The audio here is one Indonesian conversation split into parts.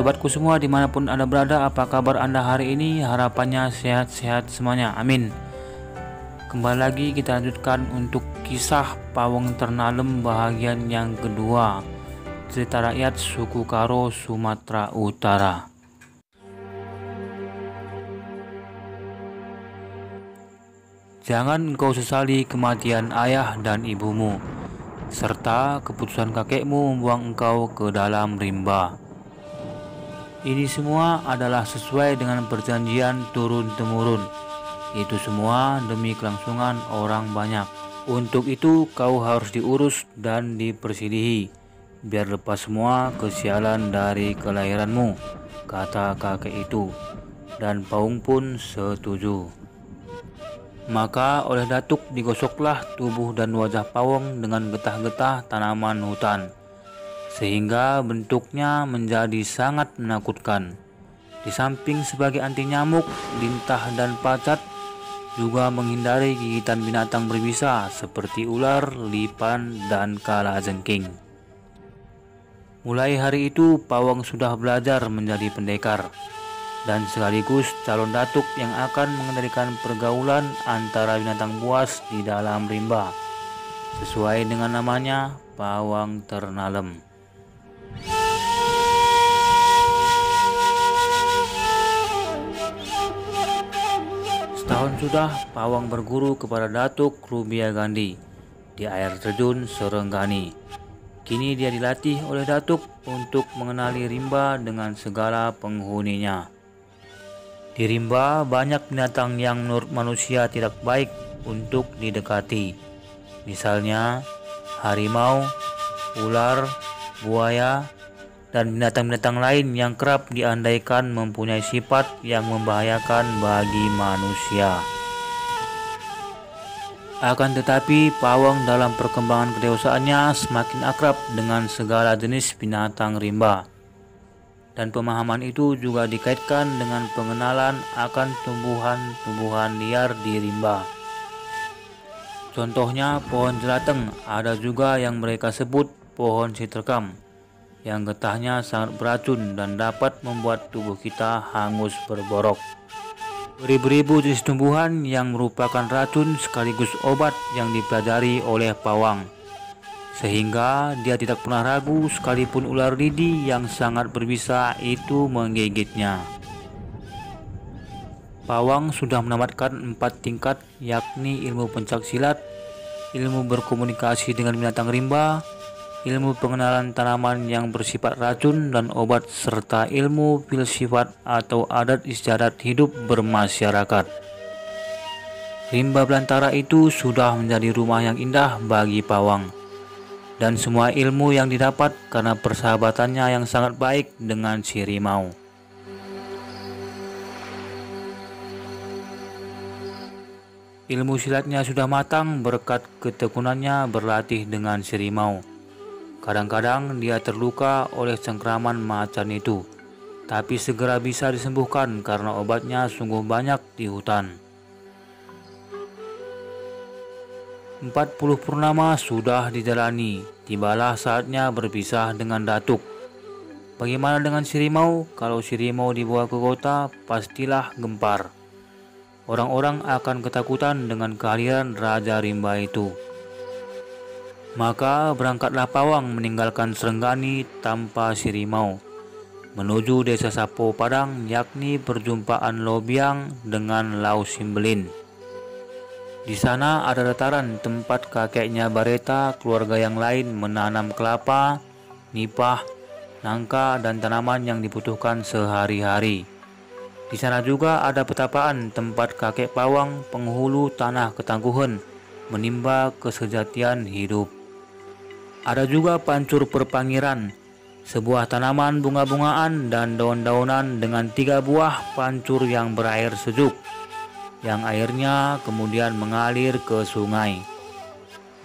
sobatku semua dimanapun Anda berada, apa kabar Anda hari ini? Harapannya sehat-sehat semuanya, amin. Kembali lagi kita lanjutkan untuk kisah Pawang Ternalem bahagian yang kedua. Cerita rakyat suku Karo, Sumatera Utara. Jangan engkau sesali kematian ayah dan ibumu, serta keputusan kakekmu membuang engkau ke dalam rimba. Ini semua adalah sesuai dengan perjanjian turun-temurun. Itu semua demi kelangsungan orang banyak. Untuk itu kau harus diurus dan dipersilihi, biar lepas semua kesialan dari kelahiranmu, kata kakek itu. Dan Pawang pun setuju. Maka oleh Datuk digosoklah tubuh dan wajah Pawang dengan getah-getah tanaman hutan, sehingga bentuknya menjadi sangat menakutkan. Di samping sebagai anti nyamuk, lintah dan pacat, juga menghindari gigitan binatang berbisa seperti ular, lipan, dan kalajengking. Mulai hari itu Pawang sudah belajar menjadi pendekar dan sekaligus calon datuk yang akan mengendalikan pergaulan antara binatang buas di dalam rimba, sesuai dengan namanya, Pawang Ternalem. Setahun sudah Pawang berguru kepada Datuk Rubia Gandhi di air terjun Serenggani. Kini dia dilatih oleh Datuk untuk mengenali rimba dengan segala penghuninya. Di rimba banyak binatang yang menurut manusia tidak baik untuk didekati. Misalnya harimau, ular, buaya, dan binatang-binatang lain yang kerap diandaikan mempunyai sifat yang membahayakan bagi manusia. Akan tetapi Pawang dalam perkembangan kedewasaannya semakin akrab dengan segala jenis binatang rimba. Dan pemahaman itu juga dikaitkan dengan pengenalan akan tumbuhan-tumbuhan liar di rimba. Contohnya pohon jelateng, ada juga yang mereka sebut pohon siterkam, yang getahnya sangat beracun dan dapat membuat tubuh kita hangus berborok. Beribu-ribu jenis tumbuhan yang merupakan racun sekaligus obat yang dipelajari oleh Pawang, sehingga dia tidak pernah ragu sekalipun ular lidi yang sangat berbisa itu menggigitnya. Pawang sudah menamatkan 4 tingkat, yakni ilmu pencaksilat, ilmu berkomunikasi dengan binatang rimba, ilmu pengenalan tanaman yang bersifat racun dan obat, serta ilmu filsafat atau adat istiadat hidup bermasyarakat. Rimba belantara itu sudah menjadi rumah yang indah bagi Pawang, dan semua ilmu yang didapat karena persahabatannya yang sangat baik dengan si rimau. Ilmu silatnya sudah matang berkat ketekunannya berlatih dengan si rimau. Kadang-kadang dia terluka oleh cengkraman macan itu, tapi segera bisa disembuhkan karena obatnya sungguh banyak di hutan. 40 purnama sudah dijalani, tibalah saatnya berpisah dengan Datuk. Bagaimana dengan si rimau? Kalau si rimau dibawa ke kota, pastilah gempar. Orang-orang akan ketakutan dengan kehadiran Raja Rimba itu. Maka berangkatlah Pawang meninggalkan Serenggani tanpa si rimau, menuju desa Sapo Padang, yakni perjumpaan Lobiang dengan Lau Simbelin. Di sana ada dataran tempat kakeknya Bareta, keluarga yang lain menanam kelapa, nipah, nangka, dan tanaman yang dibutuhkan sehari-hari. Di sana juga ada petapaan tempat kakek Pawang, penghulu tanah ketangguhan, menimba kesejatian hidup. Ada juga pancur perpangiran, sebuah tanaman bunga-bungaan dan daun-daunan dengan 3 buah pancur yang berair sejuk, yang airnya kemudian mengalir ke sungai.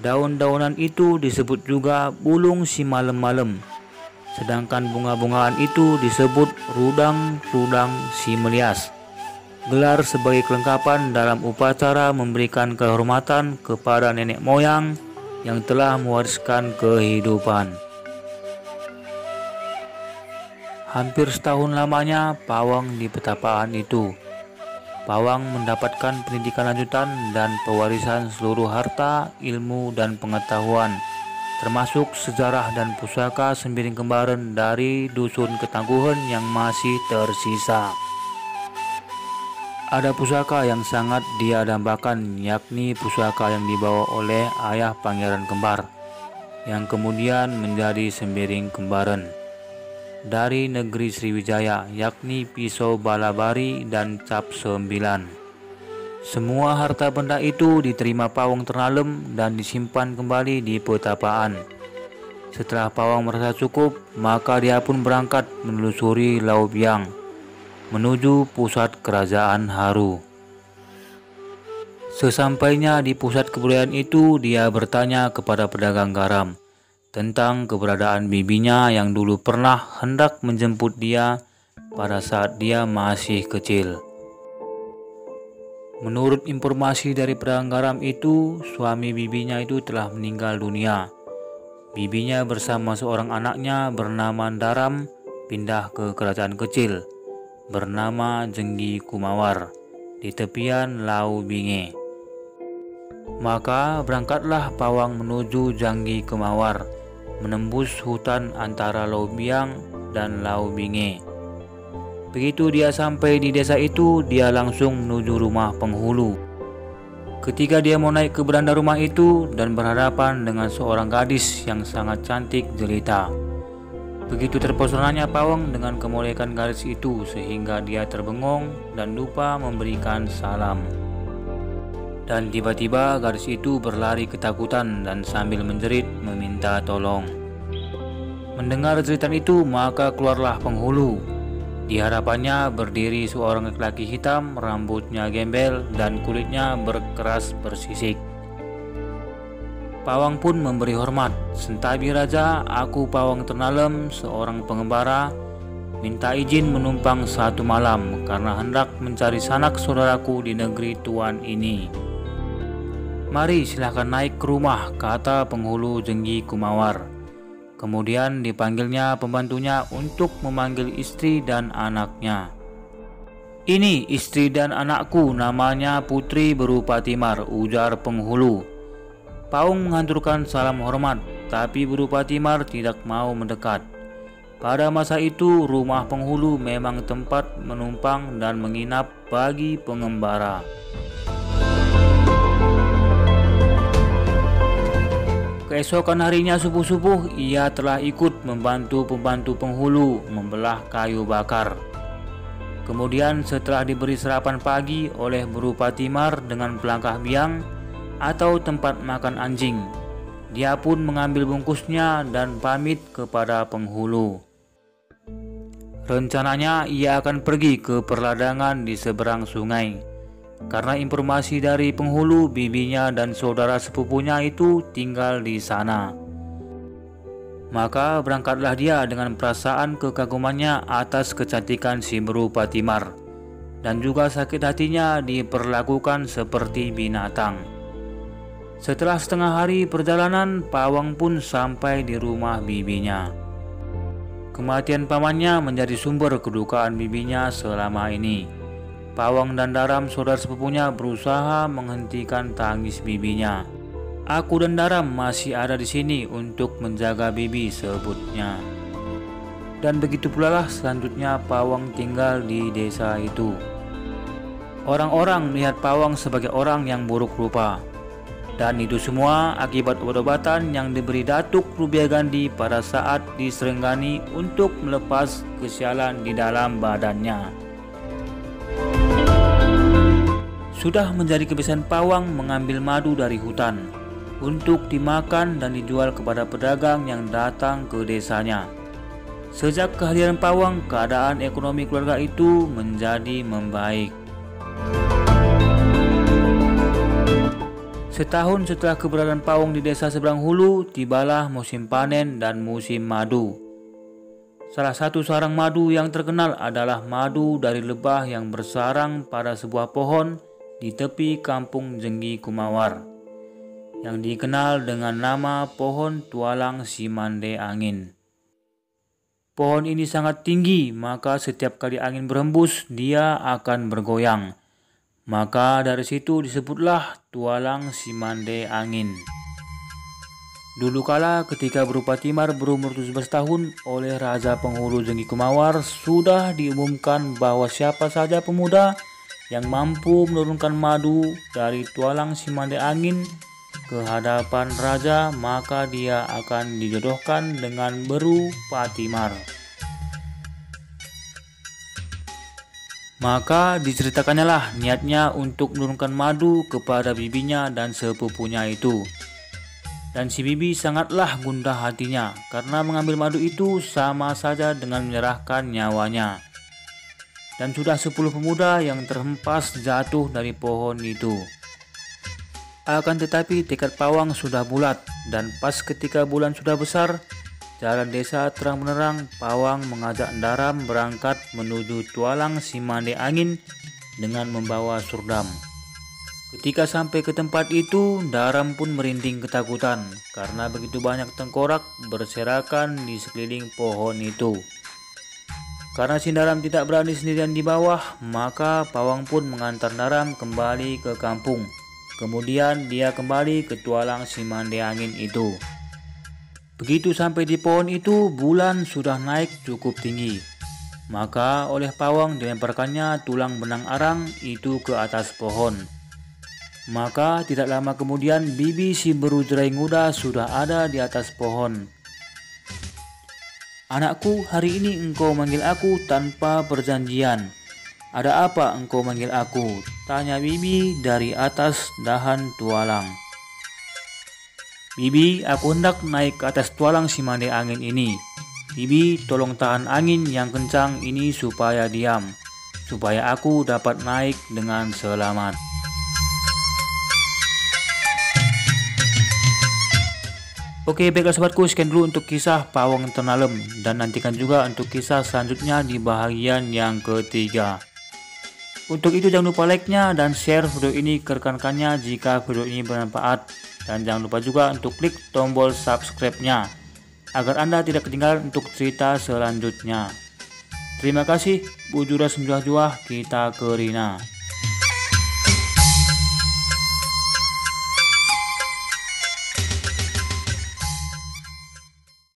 Daun-daunan itu disebut juga bulung si malem-malem, sedangkan bunga-bungaan itu disebut rudang-rudang si melias. Gelar sebagai kelengkapan dalam upacara memberikan kehormatan kepada nenek moyang yang telah mewariskan kehidupan. Hampir setahun lamanya Pawang di petapaan itu. Pawang mendapatkan pendidikan lanjutan dan pewarisan seluruh harta, ilmu, dan pengetahuan, termasuk sejarah dan pusaka Sembiring Kembaran dari dusun Ketangguhan yang masih tersisa. Ada pusaka yang sangat dia dambakan, yakni pusaka yang dibawa oleh ayah Pangeran Kembar, yang kemudian menjadi Sembiring Kembaran, dari negeri Sriwijaya, yakni pisau balabari dan cap 9. Semua harta benda itu diterima Pawang Ternalem dan disimpan kembali di petapaan. Setelah Pawang merasa cukup, maka dia pun berangkat menelusuri Laut Biang menuju pusat kerajaan Haru. Sesampainya di pusat kebudayaan itu, dia bertanya kepada pedagang garam tentang keberadaan bibinya yang dulu pernah hendak menjemput dia pada saat dia masih kecil. Menurut informasi dari pedagang garam itu, suami bibinya itu telah meninggal dunia. Bibinya bersama seorang anaknya bernama Daram pindah ke kerajaan kecil bernama Jenggi Kumawar di tepian Lau Binge. Maka berangkatlah Pawang menuju Janggi Kumawar, menembus hutan antara Lau Biang dan Lau Binge. Begitu dia sampai di desa itu, dia langsung menuju rumah penghulu. Ketika dia mau naik ke beranda rumah itu dan berhadapan dengan seorang gadis yang sangat cantik jelita. Begitu terpesonanya Pawang dengan kemolekan gadis itu sehingga dia terbengong dan lupa memberikan salam. Dan tiba-tiba gadis itu berlari ketakutan dan sambil menjerit meminta tolong. Mendengar jeritan itu, maka keluarlah penghulu. Di hadapannya berdiri seorang laki-laki hitam, rambutnya gembel dan kulitnya berkeras bersisik. Pawang pun memberi hormat. "Sentabi Raja, aku Pawang Ternalem, seorang pengembara, minta izin menumpang satu malam karena hendak mencari sanak saudaraku di negeri tuan ini." "Mari silahkan naik ke rumah," kata penghulu Jenggi Kumawar. Kemudian dipanggilnya pembantunya untuk memanggil istri dan anaknya. "Ini istri dan anakku, namanya Putri berupa Timar," ujar penghulu. Pawang menghaturkan salam hormat, tapi berupa Timar tidak mau mendekat. Pada masa itu, rumah penghulu memang tempat menumpang dan menginap bagi pengembara. Keesokan harinya subuh-subuh, ia telah ikut membantu pembantu penghulu membelah kayu bakar. Kemudian setelah diberi sarapan pagi oleh berupa Timar dengan pelangkah biang atau tempat makan anjing, dia pun mengambil bungkusnya dan pamit kepada penghulu. Rencananya ia akan pergi ke perladangan di seberang sungai. Karena informasi dari penghulu, bibinya dan saudara sepupunya itu tinggal di sana. Maka berangkatlah dia dengan perasaan kekagumannya atas kecantikan si berupa Timar, dan juga sakit hatinya diperlakukan seperti binatang. Setelah setengah hari perjalanan, Pawang pun sampai di rumah bibinya. Kematian pamannya menjadi sumber kedukaan bibinya selama ini. Pawang dan Daram, saudara sepupunya, berusaha menghentikan tangis bibinya. "Aku dan Daram masih ada di sini untuk menjaga bibi," sebutnya. Dan begitu pula lah selanjutnya Pawang tinggal di desa itu. Orang-orang melihat Pawang sebagai orang yang buruk rupa. Dan itu semua akibat obat-obatan yang diberi Datuk Rubiagandhi pada saat diserenggani untuk melepas kesialan di dalam badannya. Sudah menjadi kebiasaan Pawang mengambil madu dari hutan untuk dimakan dan dijual kepada pedagang yang datang ke desanya. Sejak kehadiran Pawang, keadaan ekonomi keluarga itu menjadi membaik. Setahun setelah keberadaan Pawang di desa seberang hulu, tibalah musim panen dan musim madu. Salah satu sarang madu yang terkenal adalah madu dari lebah yang bersarang pada sebuah pohon di tepi kampung Jenggi Kumawar, yang dikenal dengan nama pohon tualang Simande Angin. Pohon ini sangat tinggi, maka setiap kali angin berhembus, dia akan bergoyang. Maka dari situ disebutlah tualang si mande angin. Dulu kala ketika Brupatimar berumur 17 tahun oleh Raja Penghulu Jengki Kumawar, sudah diumumkan bahwa siapa saja pemuda yang mampu menurunkan madu dari tualang si mande angin ke hadapan raja, maka dia akan dijodohkan dengan Brupatimar. Maka diceritakannya lah niatnya untuk menurunkan madu kepada bibinya dan sepupunya itu. Dan si bibi sangatlah gundah hatinya karena mengambil madu itu sama saja dengan menyerahkan nyawanya. Dan sudah 10 pemuda yang terhempas jatuh dari pohon itu. Akan tetapi tekad pawang sudah bulat, dan pas ketika bulan sudah besar, jalan desa terang menerang, pawang mengajak Daram berangkat menuju tualang si mande angin dengan membawa surdam. Ketika sampai ke tempat itu, Daram pun merinding ketakutan karena begitu banyak tengkorak berserakan di sekeliling pohon itu. Karena si Daram tidak berani sendirian di bawah, maka pawang pun mengantar Daram kembali ke kampung. Kemudian dia kembali ke tualang si mande angin itu. Begitu sampai di pohon itu, bulan sudah naik cukup tinggi. Maka oleh pawang dilemparkannya tulang benang arang itu ke atas pohon. Maka tidak lama kemudian bibi si Berujerai Nguda sudah ada di atas pohon. "Anakku, hari ini engkau manggil aku tanpa perjanjian. Ada apa engkau manggil aku?" tanya bibi dari atas dahan tualang. "Bibi, aku hendak naik ke atas tualang si mande angin ini. Bibi, tolong tahan angin yang kencang ini supaya diam, supaya aku dapat naik dengan selamat." Oke, baiklah sobatku, sekian dulu untuk kisah Pawang Ternalem, dan nantikan juga untuk kisah selanjutnya di bahagian yang ketiga. Untuk itu jangan lupa like-nya dan share video ini ke rekan-rekannya jika video ini bermanfaat, dan jangan lupa juga untuk klik tombol subscribe-nya agar Anda tidak ketinggalan untuk cerita selanjutnya. Terima kasih, Bujura Sembilah Juah kita Kerina.